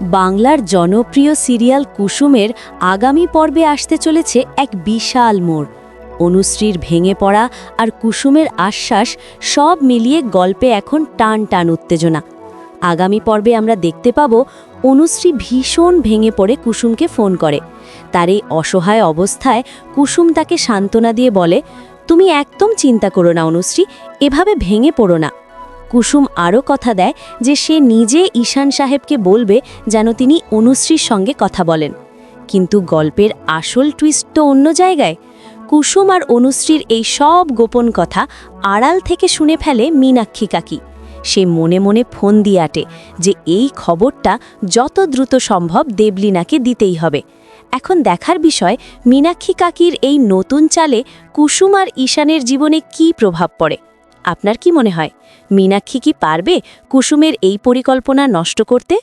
বাংলার জনপ্রিয় সিরিয়াল কুসুমের আগামী পর্বে আসতে চলেছে এক বিশাল মোড়। অনুশ্রীর ভেঙে পড়া আর কুসুমের আশ্বাস সব মিলিয়ে গল্পে এখন টান টান উত্তেজনা। আগামী পর্বে আমরা দেখতে পাব অনুশ্রী ভীষণ ভেঙে পড়ে কুসুমকে ফোন করে। তার এই অসহায় অবস্থায় কুসুম তাকে সান্ত্বনা দিয়ে বলে, তুমি একদম চিন্তা করো না অনুশ্রী, এভাবে ভেঙে পড়ো না। কুসুম আরও কথা দেয় যে সে নিজে ঈশান সাহেবকে বলবে যেন তিনি অনুশ্রীর সঙ্গে কথা বলেন। কিন্তু গল্পের আসল টুইস্ট তো অন্য জায়গায়। কুসুম আর অনুশ্রীর এই সব গোপন কথা আড়াল থেকে শুনে ফেলে মীনাক্ষী কাকি। সে মনে মনে ফোন দিয়ে আটে যে এই খবরটা যত দ্রুত সম্ভব দেবলীনাকে দিতেই হবে। এখন দেখার বিষয় মীনাক্ষী কাকির এই নতুন চালে কুসুম আর ঈশানের জীবনে কী প্রভাব পড়ে। আপনার কি মনে হয়, মীনাক্ষী কি পারবে কুসুমের এই পরিকল্পনা নষ্ট করতে?